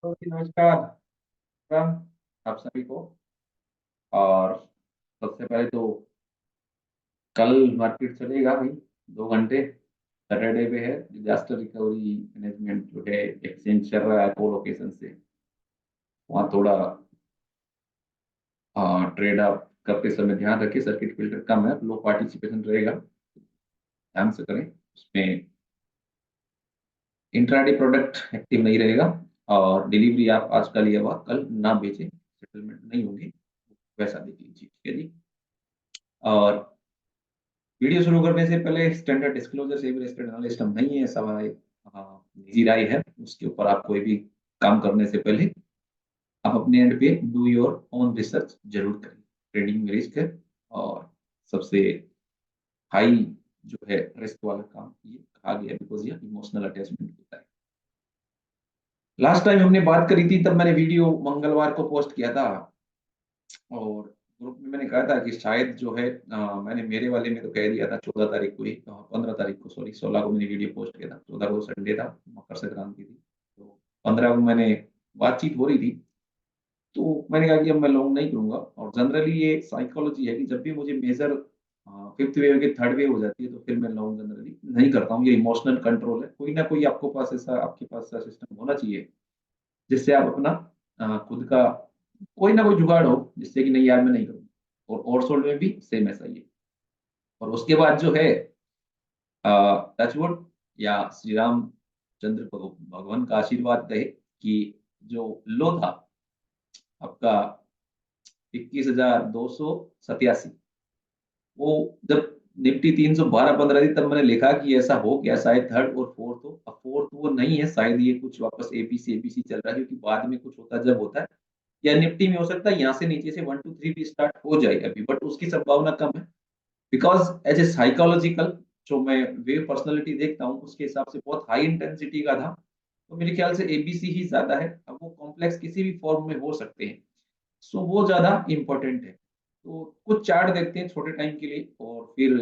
तो जी नमस्कार। राम, आप सभी को। और सबसे पहले तो कल मार्केट चलेगा भाई 2 घंटे। सैटरडे पे है डिजास्टर रिकवरी मैनेजमेंट जो है एक्सचेंज चल रहा है 2 लोकेशन से। वहाँ थोड़ा ट्रेड अप करते समय ध्यान रखिए, सर्किट फिल्टर कम है, लो पार्टिसिपेशन रहेगा, ध्यान से करें उसमें। इंट्राडे प्रोडक्ट एक्टिव नहीं रहेगा। और डिलीवरी आप आज का लिया हुआ कल ना बेचें, सेटलमेंट नहीं होगी, वैसा देख लीजिए, ठीक है जी। और वीडियो शुरू करने से पहले स्टैंडर्ड डिस्क्लोजर से भी रजिस्टर्ड एनालिस्ट हम नहीं है, ऐसा हमारी निजी राय है। उसके ऊपर आप कोई भी काम करने से पहले आप अपने एंड पे डू योर ओन रिसर्च जरूर करें। ट्रेडिंग में रिस्क है, और सबसे हाई जो है रिस्क वाला काम ये कहा गया, बिकॉज ये इमोशनल अटैचमेंट होता है। लास्ट टाइम हमने बात करी थी, तब मैंने वीडियो मंगलवार को पोस्ट किया था, और ग्रुप में मैंने कहा था कि शायद जो है मैंने मेरे वाले में तो कह दिया था 14 तारीख को ही, 15 तारीख को, सॉरी 16 को मैंने वीडियो पोस्ट किया था, 14 को संडे था, मकर संक्रांति थी, तो 15 को मैंने बातचीत हो रही थी। तो मैंने कहा कि अब मैं लॉन्ग नहीं करूंगा। और जनरली ये साइकोलॉजी है कि जब भी मुझे मेजर फिफ्थ वेव की थर्ड वेव हो जाती है तो फिर मैं लॉन्ग जनरली नहीं करता हूँ। ये इमोशनल कंट्रोल है, कोई ना कोई आपके पास ऐसा सिस्टम होना चाहिए जिससे आप अपना खुद का कोई ना कोई जुगाड़ हो जिससे कि नहीं यार मैं नहीं करूँ। और ओवरसोल्ड में भी सेम ऐसा ही है। और उसके बाद जो है टचवुड या श्री राम चंद्र भगवान का आशीर्वाद कहे कि जो लो था आपका 21,287, वो जब निफ्टी 312-15 थी तब मैंने लिखा कि ऐसा हो गया शायद थर्ड और फोर्थ हो। अब फोर्थ वो नहीं है, शायद ये कुछ वापस एबीसी एबीसी चल रहा है, क्योंकि बाद में कुछ होता जब होता है, या निफ्टी में हो सकता है यहाँ से नीचे से 1 2 3 भी स्टार्ट हो जाए अभी, बट उसकी संभावना कम है। बिकॉज एज ए साइकोलॉजिकल जो मैं वेव पर्सनालिटी देखता हूँ उसके हिसाब से बहुत हाई इंटेंसिटी का था, तो मेरे ख्याल से एबीसी ही ज्यादा है। अब वो कॉम्प्लेक्स किसी भी फॉर्म में हो सकते हैं, सो वो ज्यादा इंपॉर्टेंट है। तो कुछ चार्ट देखते हैं छोटे टाइम के लिए और फिर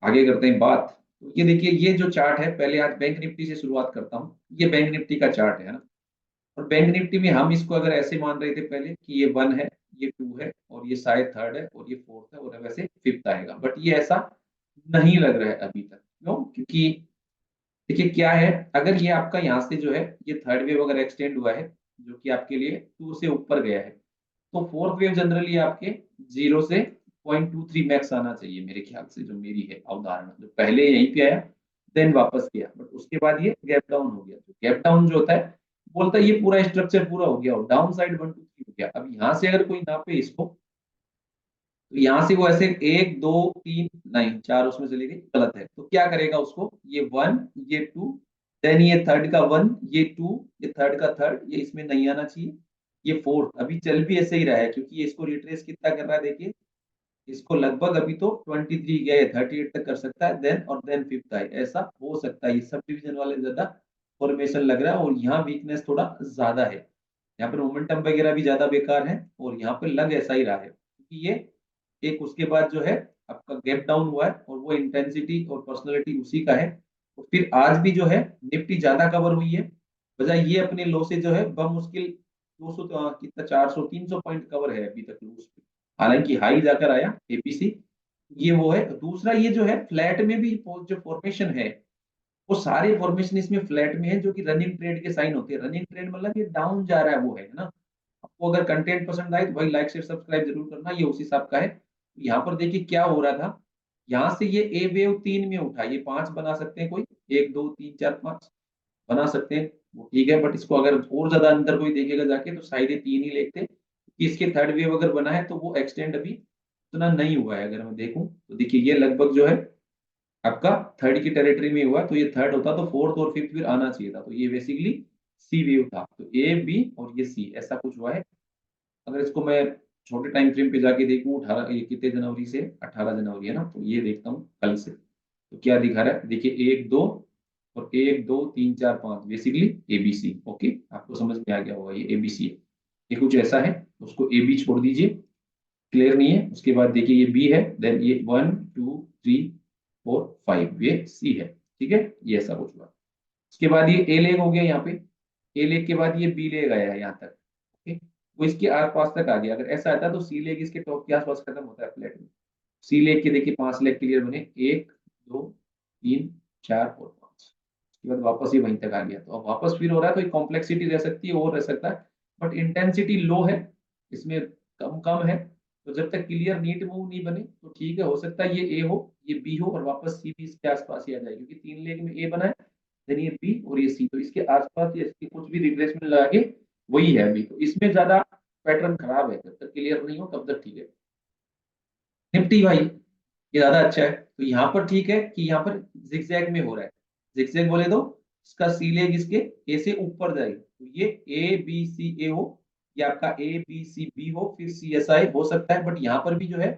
आगे करते हैं बात। तो ये देखिए, ये जो चार्ट है, पहले आज बैंक निफ्टी से शुरुआत करता हूँ। ये बैंक निफ्टी का चार्ट है ना। और बैंक निफ्टी में हम इसको अगर ऐसे मान रहे थे पहले कि ये 1 है, ये 2 है, और ये शायद थर्ड है, और ये फोर्थ है, और वैसे फिफ्थ आएगा, बट ये ऐसा नहीं लग रहा है अभी तक। क्यों? क्योंकि देखिए क्या है, अगर ये आपका यहाँ से जो है ये थर्ड वेव अगर एक्सटेंड हुआ है जो कि आपके लिए 2 से ऊपर गया है, तो फोर्थ वेव जनरली आपके 0 से 0.23 मैक्स आना चाहिए मेरे ख्याल से, जो मेरी है अवधारणा। जो पहले यहीं पे आया, देन वापस गया, बट उसके बाद ये गैप डाउन हो गया। तो गैप डाउन जो होता है बोलता है ये पूरा स्ट्रक्चर पूरा हो गया और डाउन साइड 1 2 3 हो गया। अब यहाँ से अगर कोई नापे इसको, तो यहाँ से वो ऐसे 1 2 3 नहीं 4 उसमें चली गई, गलत है, तो क्या करेगा उसको, ये 1 ये 2, देन ये थर्ड का 1 ये 2, ये थर्ड का थर्ड, ये इसमें नहीं आना चाहिए, ये फोर्थ अभी चल भी ऐसे ही रहा है, क्योंकि ये इसको रिट्रेस कितना कर रहा है देखिए, इसको लगभग अभी तो 23 गया है, 38 तक कर सकता है, देन और देन फिफ्थ है, ऐसा हो सकता है। ये सब डिवीजन वाले ज्यादा फॉर्मेशन लग रहा है, और यहाँ वीकनेस थोड़ा ज्यादा है, यहाँ पर मोमेंटम वगैरह भी ज्यादा बेकार है, और यहाँ पे लग ऐसा ही रहा है, क्योंकि ये एक उसके बाद जो है आपका गैप डाउन हुआ है, और वो इंटेंसिटी और पर्सनैलिटी उसी का है। और फिर आज भी जो है निफ्टी ज्यादा कवर हुई है, बजाय ये अपने लो से जो है बमुश्किल 200 कितना 400 300 पॉइंट कवर है अभी तक लो पे। हालांकि हाई जाकर आया एपीसी, ये वो है। दूसरा ये जो है फ्लैट में भी जो फॉर्मेशन है, वो सारे फॉर्मेशन इसमें फ्लैट में है, जो कि रनिंग ट्रेड के साइन होते हैं। रनिंग ट्रेड मतलब ये डाउन जा रहा है, वो है ना। आपको अगर कंटेंट पसंद आए तो भाई लाइक शेयर सब्सक्राइब जरूर करना, ये उसी हिसाब का है। यहाँ पर देखिए क्या हो रहा था, यहाँ से ये ए वेव 3 में उठा, ये 5 बना सकते हैं कोई, 1 2 3 4 5 बना सकते हैं, वो ठीक है। बट इसको अगर और ज्यादा अंदर कोई देखेगा जाके तो शायद ये 3 ही लेते, कि इसके थर्ड वेव अगर बना है तो वो एक्सटेंड अभी उतना नहीं हुआ है। अगर मैं देखूं तो देखिए ये लगभग जो है आपका थर्ड की टेरिटरी में हुआ, तो ये थर्ड होता तो फोर्थ और फिफ्थ फिर आना चाहिए था, तो ये बेसिकली सी वेव था। तो ए बी और ये सी ऐसा कुछ हुआ है। अगर इसको मैं छोटे टाइम फ्रेम पे जाके देखूं, 18 ये कितने जनवरी से, 18 जनवरी है ना, तो ये देखता हूँ कल से, तो क्या दिखा रहा है देखिए, 1 2 और 1 2 3 4 5 बेसिकली एबीसी। ओके, आपको समझ में आ गया होगा ये एबीसी है, ये कुछ ऐसा है। उसको ए बी छोड़ दीजिए, क्लियर नहीं है। उसके बाद देखिए ये बी है, देन ये 1 2 3 4 5 ये सी है, ठीक है, ये ऐसा कुछ हुआ। उसके बाद ये ए लेग हो गया यहाँ पे, ए लेग के बाद ये बी ले गया है यहाँ तक, ओके, वो इसके आस पास तक आ गया। अगर ऐसा आता तो सी लेग इसके टॉप के आसपास खत्म होता है फ्लैट में। सी लेग के देखिए 5 लेग क्लियर बने, 1 2 3 4 और 5, उसके बाद वापस ही वहीं तक आ गया। तो अब वापस फिर हो रहा है, तो एक कॉम्प्लेक्सिटी रह सकती है और रह सकता है, बट इंटेंसिटी लो है इसमें, कम कम है। तो जब तक क्लियर नीट मूव नहीं बने तो ठीक है, हो सकता है ये ए हो, ये बी हो और वापस सी भी इसके आसपास ही आ जाए, क्योंकि 3 लेग में ए बना है, देन ये बी और ये सी, तो इसके आसपास या इसके कुछ भी रिप्लेसमेंट लगा के वही है अभी। तो इसमें ज्यादा पैटर्न खराब है, जब तक क्लियर नहीं हो तब तक ठीक है। निफ्टी भाई ये ज्यादा अच्छा है, तो यहाँ पर ठीक है कि यहाँ पर जिगजैग में हो रहा है। जिगजैग बोले तो इसका सी लेग इसके ए से ऊपर जाएगी, तो ये ए बी सी ए हो, या आपका ए बी सी बी हो, फिर सी एस आई हो सकता है। बट यहाँ पर भी जो है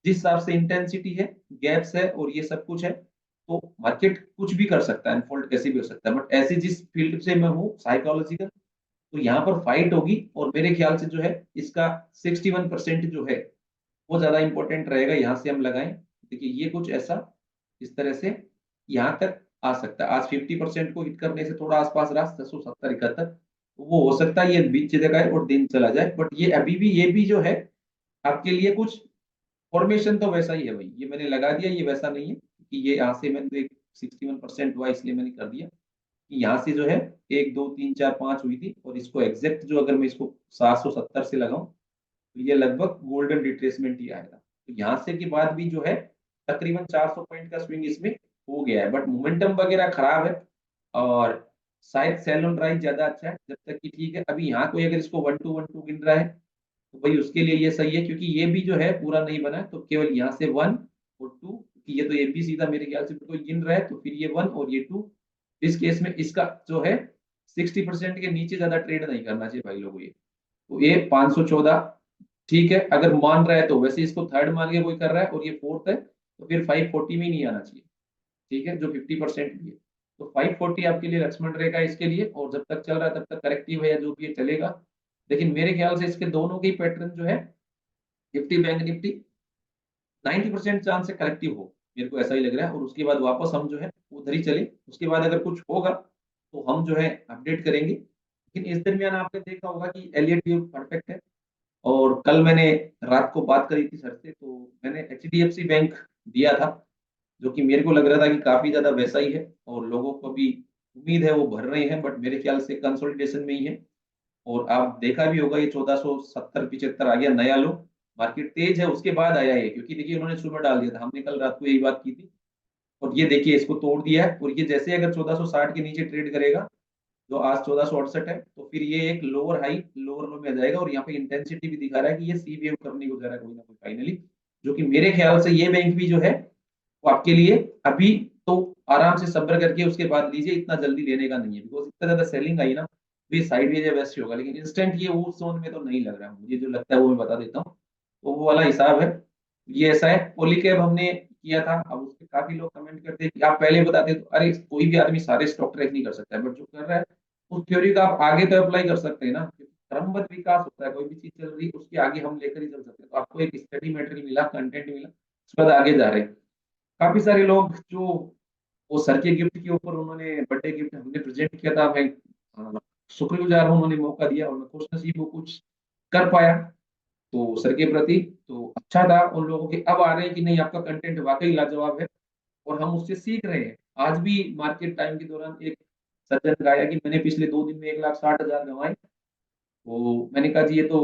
जिस हिसाब से इंटेंसिटी है, गैप्स है और ये सब कुछ है, तो मार्केट कुछ भी कर सकता है, अनफोल्ड कैसे भी हो सकता है। बट ऐसे जिस फील्ड से मैं हूँ साइकोलॉजिकल, तो यहाँ पर फाइट होगी, और मेरे ख्याल से जो है इसका 61% जो है वो ज्यादा इंपॉर्टेंट रहेगा, यहाँ से हम लगाएं। देखिए ये कुछ ऐसा इस तरह से यहाँ तक आ सकता है। आज 50% को हिट करने से थोड़ा आसपास रहा, 670 71, तो वो हो सकता है ये बीच जगह है और दिन चला जाए। बट ये अभी भी, ये भी जो है आपके लिए कुछ फॉर्मेशन तो वैसा ही है भाई, ये मैंने लगा दिया, ये वैसा नहीं है कि ये यहाँ से मैंने एक 61% हुआ इसलिए मैंने कर दिया कि यहाँ से जो है 1 2 3 4 5 हुई थी, और इसको एग्जैक्ट जो अगर मैं इसको 770 से लगाऊं तो ये लगभग गोल्डन रिट्रेसमेंट ही आएगा। तो यहाँ से के बाद भी जो है तकरीबन 400 पॉइंट का स्विंग इसमें हो गया है, बट मोमेंटम वगैरह खराब है, और शायद सेल ऑन राइज ज्यादा अच्छा है। जब तक कि ठीक है, अभी यहाँ कोई अगर इसको 1 2 1 2 गिन रहा है तो भाई उसके लिए ये सही है, क्योंकि ये भी जो है पूरा नहीं बना है, तो केवल यहाँ से 1 और 2, कि ये तो ए बी सीधा मेरे ख्याल से कोई गिन रहा है, तो फिर ये 1 और ये 2। इस केस में इसका जो है 60% के नीचे ज्यादा ट्रेड नहीं करना चाहिए भाई लोगों ये। तो ये 514 ठीक है, अगर मान रहा है तो वैसे इसको थर्ड मान के कोई कर रहा है और ये फोर्थ है, तो फिर 540 में ही नहीं आना चाहिए, ठीक है, जो 50% भी है। तो 540 आपके लिए लक्ष्मण रेखा है इसके लिए, और जब तक चल रहा है तब तक करेक्टिव है या जो भी है चलेगा। लेकिन मेरे ख्याल से इसके दोनों के पैटर्न जो है, निफ्टी बैंक निफ्टी 90% चांस है करेक्टिव हो, मेरे को ऐसा ही लग रहा है, और उसके बाद वापस हम जो है उधर ही चले। उसके बाद अगर कुछ होगा तो हम जो है अपडेट करेंगे। लेकिन इस दरमियान आपने देखा होगा कि एलियट व्यू परफेक्ट है, और कल मैंने रात को बात करी थी सर से, तो मैंने एचडीएफसी बैंक दिया था, जो कि मेरे को लग रहा था कि काफी ज्यादा वैसा ही है, और लोगों को भी उम्मीद है वो भर रहे हैं, बट मेरे ख्याल से कंसोलिडेशन में ही है। और आप देखा भी होगा ये 1470 75 आ गया नया लो, मार्केट तेज है उसके बाद आया ये, क्योंकि देखिए उन्होंने सुबह डाल दिया था, हमने कल रात को यही बात की थी, और ये देखिए इसको तोड़ दिया है। और ये जैसे अगर 1460 के नीचे ट्रेड करेगा, जो आज 1468 है, तो फिर ये एक लोअर हाई लोअर लो में आ जाएगा, और यहाँ पे इंटेंसिटी भी दिखा रहा है कि ये सी वेव करने को जा रहा है कोई ना कोई फाइनली। जो कि मेरे ख्याल से ये बैंक भी जो है वो आपके लिए अभी तो आराम से सब्र करके उसके बाद लीजिए, इतना जल्दी लेने का नहीं है, बिकॉज इतना ज्यादा सेलिंग आई ना, तो ये साइडवेज या वैसे होगा। लेकिन इंस्टेंट ये उस जोन में तो नहीं लग रहा है मुझे, जो लगता है वो मैं बता देता हूँ। तो वो वाला हिसाब है, ये ऐसा है। पॉलीकैब हमने किया था, अब उसके काफी लोग कमेंट करते हैं कि आप पहले बताते तो अरे कोई भी आदमी सारे स्टॉक ट्रैक नहीं कर सकता है, बट जो कर रहा है उस थ्योरी का आप आगे तो अप्लाई कर सकते हैं ना, क्रमबद्ध विकास होता है, कोई भी चीज चल रही है उसके आगे हम लेकर ही चल सकते हैं। तो आपको एक स्टडी मटेरियल मिला, कंटेंट मिला, उसके बाद आगे जा रहे हैं। काफी सारे लोग जो वो सर के गिफ्ट के ऊपर उन्होंने बर्थडे गिफ्ट हमने प्रेजेंट किया था, मैं शुक्रगुजार हूँ, उन्होंने मौका दिया और मैं खुश नसीब हूँ कुछ कर पाया तो सर के प्रति। तो अच्छा था उन लोगों के, अब आ रहे हैं कि नहीं आपका कंटेंट वाकई लाजवाब है, और हम उससे सीख रहे हैं। आज भी मार्केट टाइम के दौरान एक सज्जन गाया कि मैंने पिछले 2 दिन में 1,60,000 कमाए। तो मैंने कहा जी ये तो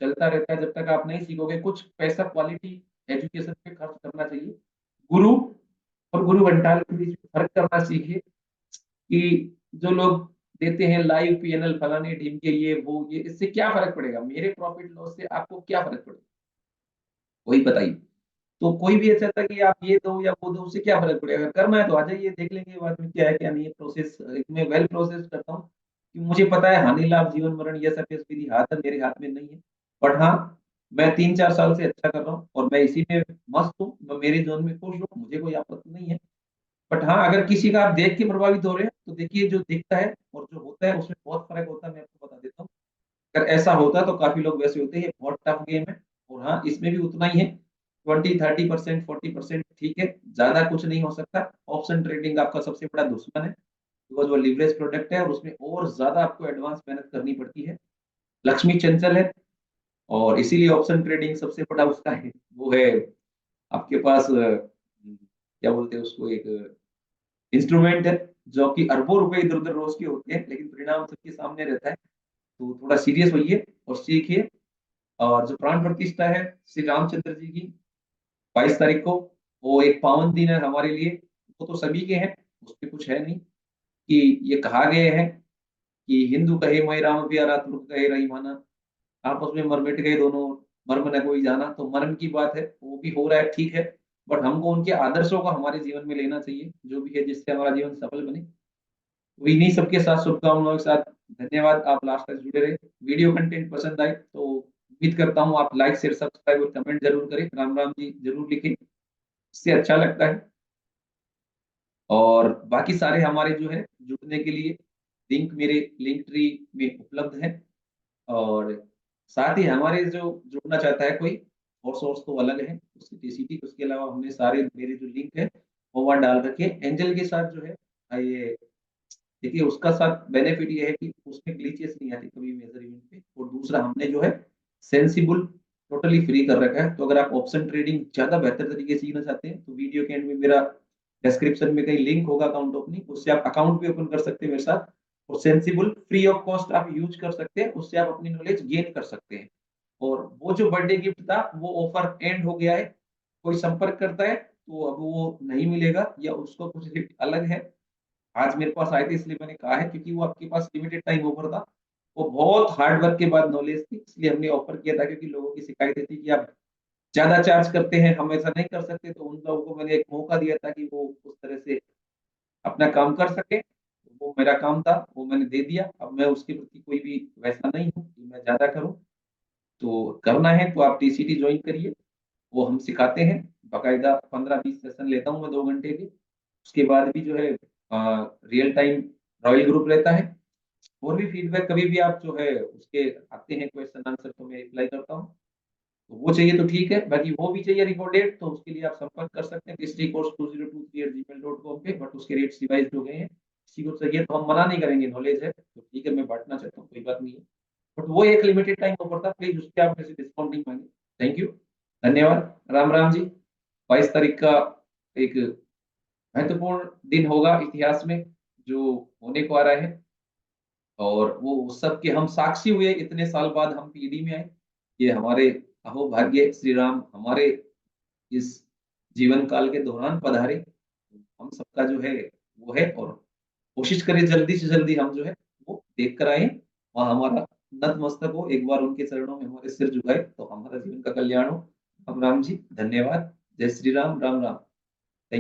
चलता रहता है, जब तक आप नहीं सीखोगे कुछ पैसा क्वालिटी एजुकेशन पे खर्च करना चाहिए। गुरु और गुरु घंटाल के बीच में फर्क करना सीखिए, कि जो लोग देते हैं लाइव पीएनएल फलाने टीम के ये वो ये, इससे क्या फर्क पड़ेगा, मेरे प्रॉफिट लॉस से आपको क्या फर्क पड़ेगा, वही बताइए। तो कोई भी ऐसा था कि आप ये दो या वो दो, उससे क्या फर्क पड़ेगा, अगर करना है तो आ जाइए, देख लेंगे बाद में क्या है क्या नहीं है। प्रोसेस मैं वेल प्रोसेस करता हूँ, कि मुझे पता है हानि लाभ जीवन मरण ये सब विधि हाथ है, मेरे हाथ में नहीं है। बट हाँ, मैं 3 4 साल से अच्छा कर रहा हूँ और मैं इसी में मस्त हूँ, मैं मेरे जोन में खुश हूँ, मुझे कोई आपत्ति नहीं है। बट हाँ, अगर किसी का आप देख के प्रभावित हो रहे हैं तो देखिए जो दिखता है और जो होता है उसमें बहुत फर्क होता है, मैं आपको बता देता हूँ। अगर ऐसा होता तो काफी लोग वैसे होते हैं, ये बहुत टफ गेम है। और हाँ, इसमें भी उतना ही है, 20 30% 40% ठीक है, ज्यादा कुछ नहीं हो सकता। ऑप्शन ट्रेडिंग आपका सबसे बड़ा दुश्मन है, बिकॉज़ वो लीवरेज प्रोडक्ट है और उसमें और ज़्यादा आपको एडवांस मेहनत करनी पड़ती है। लक्ष्मी चंचल है और इसीलिए ऑप्शन ट्रेडिंग सबसे बड़ा उसका है, वो है आपके पास क्या बोलते हैं उसको, एक इंस्ट्रूमेंट है, जो कि अरबों रुपए इधर-उधर रोज़ के होते हैं, लेकिन परिणाम सबके सामने रहता है। तो थोड़ा सीरियस होइए और सीखिए। और जो प्राण प्रतिष्ठा है श्री रामचंद्र जी की 22 तारीख को, वो एक पावन दिन है हमारे लिए। वो तो सभी के हैं, उसपे कुछ है नहीं, कि ये कहा गया है कि हिंदू कहे मैं राम प्यारा, तुर्क कहे रईमाना, आपस में मर-मिट गए दोनों, मर्म न कोई जाना। तो मर्म की बात है, वो भी हो रहा है, ठीक है, बट हमको उनके आदर्शों को हमारे जीवन में लेना चाहिए, जो भी है, जिससे हमारा जीवन सफल बने। तो इन्हीं सबके साथ शुभकामनाओं के साथ धन्यवाद, आप लास्ट तक जुड़े रहे। वीडियो कंटेंट पसंद आए तो उम्मीद करता हूँ आप लाइक, शेयर, सब्सक्राइब और कमेंट ज़रूर करें। राम राम जी ज़रूर लिखें, इससे अच्छा लगता है। और बाकी सारे हमारे जो है जुड़ने के लिए लिंक मेरे लिंक ट्री में उपलब्ध है। और साथ ही हमारे जो जुड़ना चाहता है कोई, और सोर्स तो अलग है उसकी टीसीटी, उसके अलावा हमने सारे मेरे जो लिंक है वो वहाँ डाल रखे हैं। एंजल के साथ जो है ये देखिए, उसका साथ बेनिफिट ये है कि उसमें ग्लिचेस नहीं आती कभी मेजर इवेंट पे। और दूसरा हमने जो है सेंसिबल टोटली फ्री कर रखा है। तो अगर आप ऑप्शन ट्रेडिंग ज़्यादा बेहतर तरीके से सीखना चाहते हैं तो वीडियो के एंड में मेरा डिस्क्रिप्शन में कहीं लिंक होगा अकाउंट ओपनिंग, उससे आप अकाउंट भी ओपन कर सकते हैं मेरे साथ। और सेंसिबल फ्री ऑफ कॉस्ट आप यूज़ कर सकते हैं, उससे आप अपनी नॉलेज गेन कर सकते हैं। और वो जो बर्थडे गिफ्ट था वो ऑफर एंड हो गया है। कोई संपर्क करता है तो अब वो नहीं मिलेगा, या उसको कुछ गिफ्ट अलग है। आज मेरे पास आए थे इसलिए मैंने कहा है, क्योंकि वो आपके पास लिमिटेड टाइम ऑफर था। वो बहुत हार्ड वर्क के बाद नॉलेज थी, इसलिए हमने ऑफर किया था, क्योंकि लोगों की शिकायतें थी कि आप ज़्यादा चार्ज करते हैं, हम ऐसा नहीं कर सकते। तो उन लोगों को मैंने एक मौका दिया था कि वो उस तरह से अपना काम कर सकें। वो मेरा काम था, वो मैंने दे दिया। अब मैं उसके प्रति कोई भी वैसा नहीं हूँ कि मैं ज़्यादा करूँ। तो करना है तो आप टीसीटी जॉइन करिए, वो हम सिखाते हैं। बाकायदा 15-20 सेशन लेता हूँ मैं 2 घंटे के। उसके बाद भी जो है रियल टाइम रॉयल ग्रुप रहता है। और भी फीडबैक कभी भी आप जो है उसके आते हैं क्वेश्चन आंसर, तो मैं रिप्लाई करता हूँ। तो वो चाहिए तो ठीक है, बाकी वो भी चाहिए रिकॉर्डेड, तो उसके लिए आप संपर्क कर सकते हैं हिस्ट्री कोर्स 2023@gmail.com पे। बट उसके रेट्स रिवाइज्ड हो गए हैं। किसी को चाहिए तो हम मना नहीं करेंगे, नॉलेज है तो ठीक है, मैं बाँटना चाहता हूँ, कोई बात नहीं है। बट वो एक लिमिटेड टाइम ऑफर था, प्लीज़ उसपे आप मेरे से डिस्काउंट नहीं माँगे। थैंक यू, धन्यवाद, राम राम जी। 22 तारीख का एक महत्वपूर्ण दिन होगा इतिहास में, जो होने को आ रहा है। और वो उस सब के हम साक्षी हुए, इतने साल बाद हम पीढ़ी में आए। ये हमारे अहोभाग्य श्री राम हमारे इस जीवन काल के दौरान पधारे। हम सबका जो है वो है, और कोशिश करें जल्दी से जल्दी हम जो है वो देख कर आएँ। वहाँ हमारा नतमस्तक हो, एक बार उनके चरणों में हमारे सिर झुकाए तो हमारा जीवन का कल्याण हो। राम राम जी, धन्यवाद। जय श्री राम, राम राम।